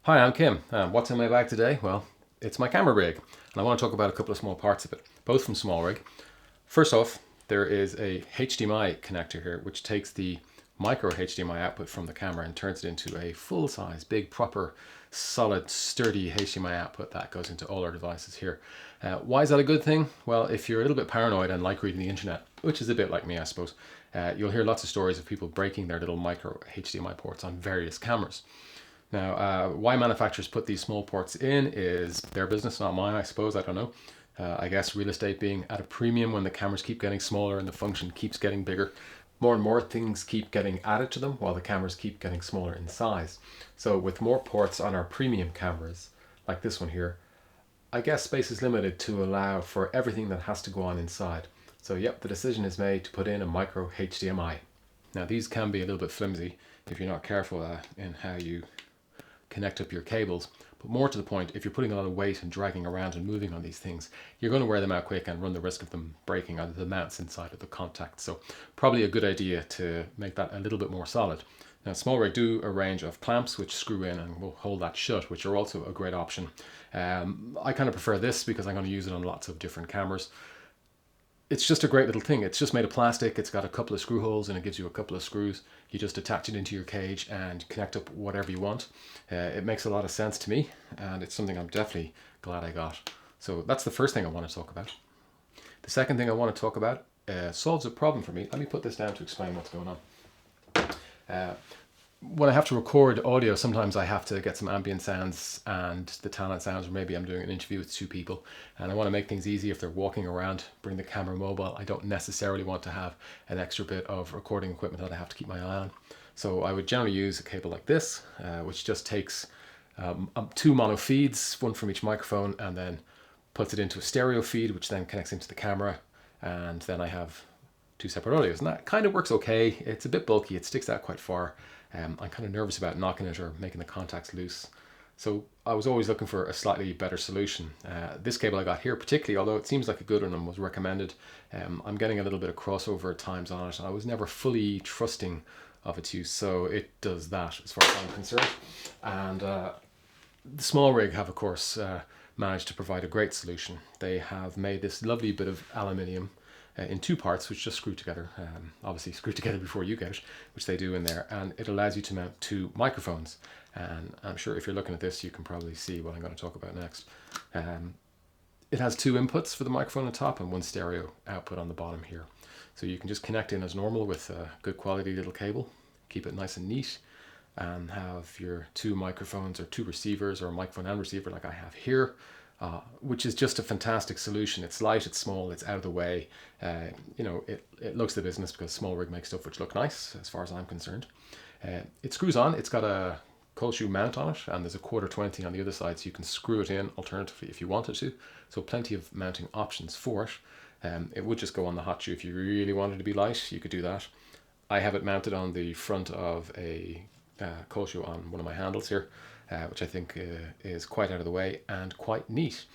Hi, I'm Kim. What's in my bag today? Well, it's my camera rig, and I want to talk about a couple of small parts of it, both from Smallrig. First off, there is a HDMI connector here, which takes the micro HDMI output from the camera and turns it into a full-size, big, proper, solid, sturdy HDMI output that goes into all our devices here. Why is that a good thing? Well, if you're a little bit paranoid and like reading the internet, which is a bit like me, I suppose, you'll hear lots of stories of people breaking their little micro HDMI ports on various cameras. Now, why manufacturers put these small ports in is their business, not mine, I suppose. I don't know. I guess real estate being at a premium when the cameras keep getting smaller and the function keeps getting bigger. More and more things keep getting added to them while the cameras keep getting smaller in size. So with more ports on our premium cameras, like this one here, I guess space is limited to allow for everything that has to go on inside. So yep, the decision is made to put in a micro HDMI. Now these can be a little bit flimsy if you're not careful in how you connect up your cables. But more to the point, if you're putting a lot of weight and dragging around and moving on these things, you're going to wear them out quick and run the risk of them breaking either the mounts inside of the contact. So probably a good idea to make that a little bit more solid. Now Smallrig do a range of clamps which screw in and will hold that shut, which are also a great option. I kind of prefer this because I'm going to use it on lots of different cameras. It's just a great little thing. It's just made of plastic. It's got a couple of screw holes and it gives you a couple of screws. You just attach it into your cage and connect up whatever you want. It makes a lot of sense to me, and it's something I'm definitely glad I got. So that's the first thing I want to talk about. The second thing I want to talk about solves a problem for me. Let me put this down to explain what's going on. When I have to record audio, sometimes I have to get some ambient sounds and the talent sounds, or maybe I'm doing an interview with two people and I want to make things easy if they're walking around, bring the camera mobile. I don't necessarily want to have an extra bit of recording equipment that I have to keep my eye on. So I would generally use a cable like this, which just takes two mono feeds, one from each microphone, and then puts it into a stereo feed, which then connects into the camera. And then I have two separate audios, and that kind of works okay. It's a bit bulky, it sticks out quite far. I'm kind of nervous about knocking it or making the contacts loose. So I was always looking for a slightly better solution. This cable I got here particularly, although it seems like a good one and was recommended, I'm getting a little bit of crossover at times on it. I was never fully trusting of its use, so it does that as far as I'm concerned. And the Smallrig have, of course, managed to provide a great solution. They have made this lovely bit of aluminium in two parts, which just screw together, obviously screw together before you get it, which they do in there, and it allows you to mount two microphones. And I'm sure if you're looking at this, you can probably see what I'm going to talk about next. It has two inputs for the microphone on top and one stereo output on the bottom here. So you can just connect in as normal with a good quality little cable, keep it nice and neat, and have your two microphones or two receivers, or a microphone and receiver like I have here. Which is just a fantastic solution. It's light, it's small, it's out of the way. It looks the business because Smallrig makes stuff which look nice as far as I'm concerned. It screws on. It's got a cold shoe mount on it, and there's a 1/4 on the other side, so you can screw it in alternatively if you wanted to. So plenty of mounting options for it. It would just go on the hot shoe if you really wanted to be light. You could do that. I have it mounted on the front of a cold shoe on one of my handles here, which I think is quite out of the way and quite neat.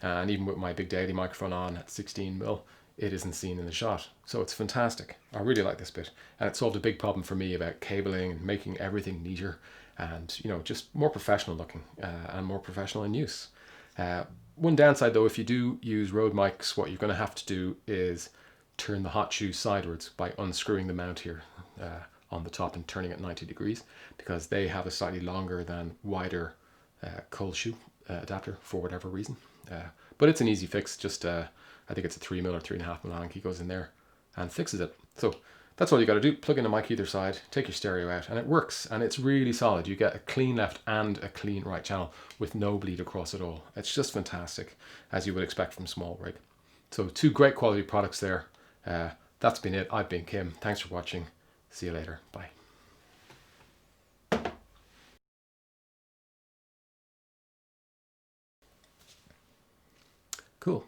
And even with my big daily microphone on at 16mm, it isn't seen in the shot. So it's fantastic. I really like this bit. And it solved a big problem for me about cabling and making everything neater and, just more professional looking and more professional in use. One downside though, if you do use Rode mics, what you're going to have to do is turn the hot shoe sideways by unscrewing the mount here on the top and turning it 90 degrees, because they have a slightly longer than wider cold shoe adapter for whatever reason. But it's an easy fix. Just I think it's a 3mm or 3.5mm Anki goes in there and fixes it. So that's all you got to do. Plug in a mic either side, take your stereo out, and it works. And it's really solid. You get a clean left and a clean right channel with no bleed across at all. It's just fantastic, as you would expect from Smallrig. So two great quality products there. That's been it. I've been Kim. Thanks for watching. See you later. Bye. Cool.